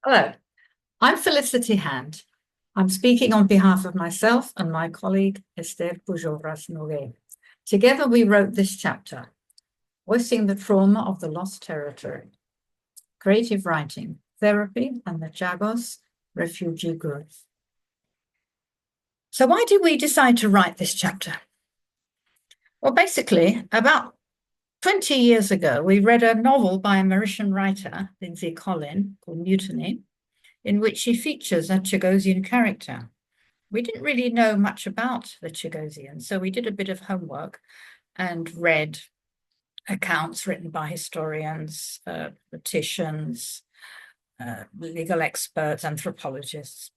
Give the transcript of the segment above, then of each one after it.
Hello, I'm Felicity Hand. I'm speaking on behalf of myself and my colleague Esther Pujolràs-Noguer. Together we wrote this chapter, Voicing the Trauma of the Lost Territory, Creative Writing, Therapy and the Chagos Refugee Group. So why did we decide to write this chapter? Well, basically, about 20 years ago, we read a novel by a Mauritian writer, Lindsay Collin, called Mutiny, in which she features a Chagossian character. We didn't really know much about the Chagossians, so we did a bit of homework and read accounts written by historians, politicians, legal experts, anthropologists.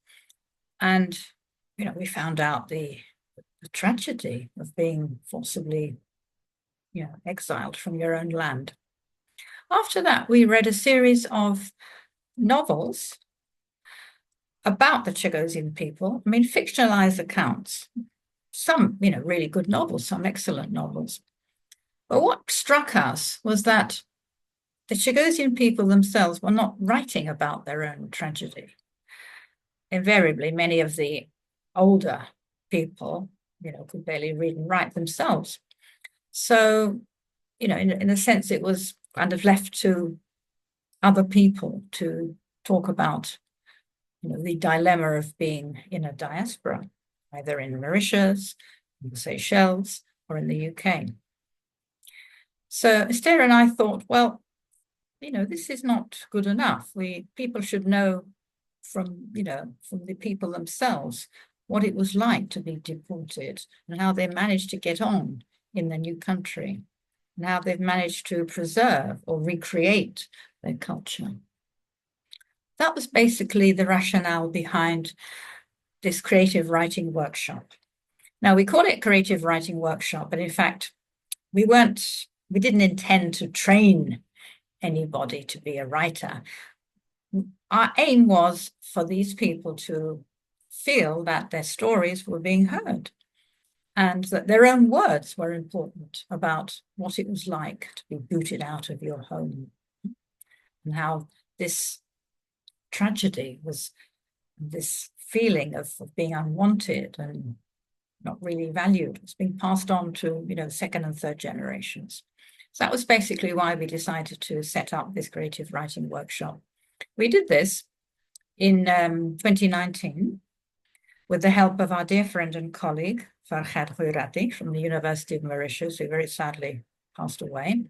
And, we found out the tragedy of being forcibly, exiled from your own land. After that, we read a series of novels about the Chagossian people, fictionalized accounts, some, really good novels, some excellent novels. But what struck us was that the Chagossian people themselves were not writing about their own tragedy. Invariably, many of the older people, could barely read and write themselves. So, in a sense, it was kind of left to other people to talk about the dilemma of being in a diaspora, either in Mauritius, in the Seychelles, or in the UK. So Esther and I thought, well, this is not good enough. People should know from the people themselves what it was like to be deported and how they managed to get on in the new country and how they've managed to preserve or recreate their culture. That was basically the rationale behind this creative writing workshop. Now, we call it creative writing workshop, but in fact, we didn't intend to train anybody to be a writer. Our aim was for these people to feel that their stories were being heard and that their own words were important about what it was like to be booted out of your home and how this tragedy was this feeling of being unwanted and not really valued. It's being passed on to, second and third generations. So that was basically why we decided to set up this creative writing workshop. We did this in 2019 with the help of our dear friend and colleague, Farhad from the University of Mauritius, who very sadly passed away.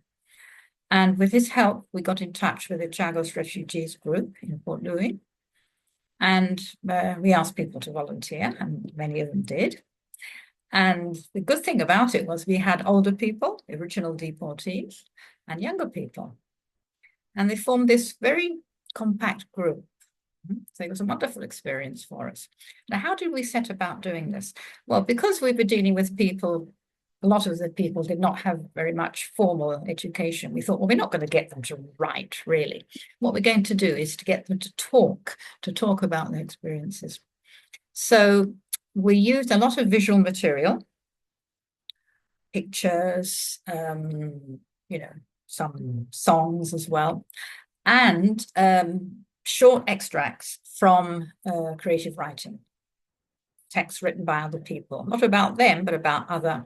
And with his help, we got in touch with the Chagos Refugees group in Port Louis. And we asked people to volunteer, and many of them did. And the good thing about it was we had older people, original deportees, and younger people. And they formed this very compact group. So it was a wonderful experience for us. Now, how did we set about doing this? Well, because we were dealing with people, a lot of the people did not have very much formal education. We thought, well, we're not going to get them to write, really. What we're going to do is to get them to talk about their experiences. So we used a lot of visual material, pictures, some songs as well, and short extracts from creative writing, texts written by other people, not about them, but about other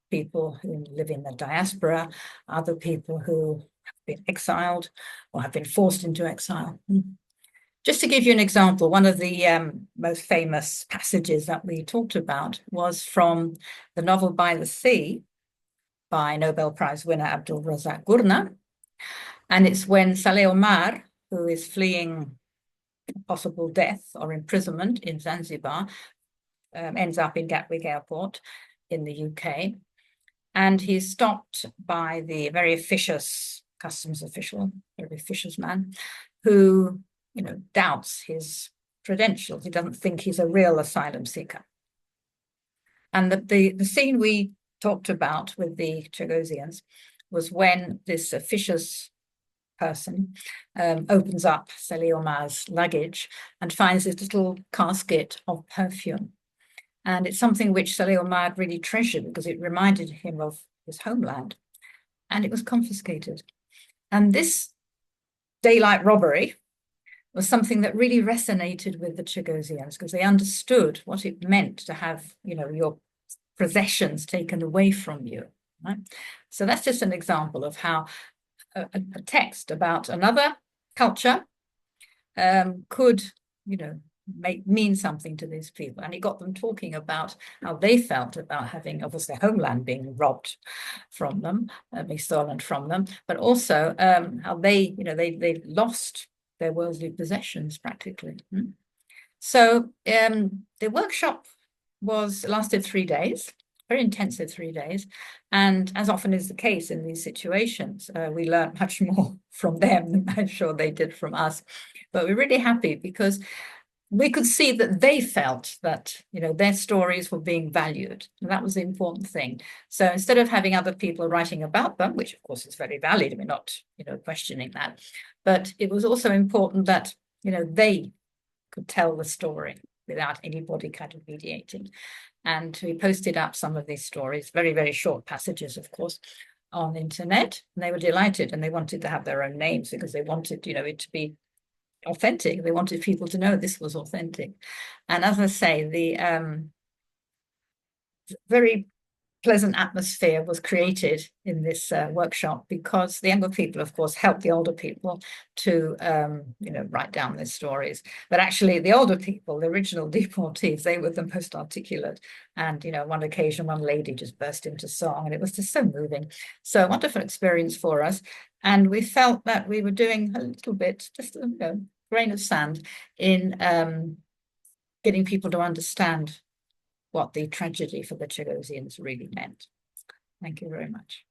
people who live in the diaspora, other people who have been exiled or have been forced into exile. Just to give you an example, one of the most famous passages that we talked about was from the novel By the Sea by Nobel Prize winner Abdul Razak Gurna. And it's when Saleh Omar, who is fleeing possible death or imprisonment in Zanzibar, ends up in Gatwick Airport in the UK. And he's stopped by the very officious customs official, very officious man, who, doubts his credentials. He doesn't think he's a real asylum seeker. And the scene we talked about with the Chagossians was when this officious person opens up Saleh Omar's luggage and finds this little casket of perfume. And it's something which Saleh Omar really treasured because it reminded him of his homeland. And it was confiscated. And this daylight robbery was something that really resonated with the Chagossians, because they understood what it meant to have, your possessions taken away from you. Right? So that's just an example of how a text about another culture could, mean something to these people. And it got them talking about how they felt about having, obviously, their homeland being robbed from them, being stolen from them, but also how they lost their worldly possessions practically. So the workshop lasted 3 days, very intensive 3 days. And as often is the case in these situations, we learned much more from them than I'm sure they did from us. But we're really happy because we could see that they felt that, their stories were being valued. And that was the important thing. So instead of having other people writing about them, which of course is very valid, we're not, questioning that, but it was also important that, they could tell the story without anybody kind of mediating. And we posted up some of these stories, very, very short passages, of course, on the internet. And they were delighted, and they wanted to have their own names because they wanted, it to be authentic. They wanted people to know this was authentic. And as I say, the very pleasant atmosphere was created in this workshop because the younger people, of course, helped the older people to, write down their stories. But actually, the older people, the original deportees, they were the most articulate. And, one occasion, one lady just burst into song, and it was just so moving. So a wonderful experience for us. And we felt that we were doing a little bit, just a grain of sand in getting people to understand what the tragedy for the Chagossians really meant. Thank you very much.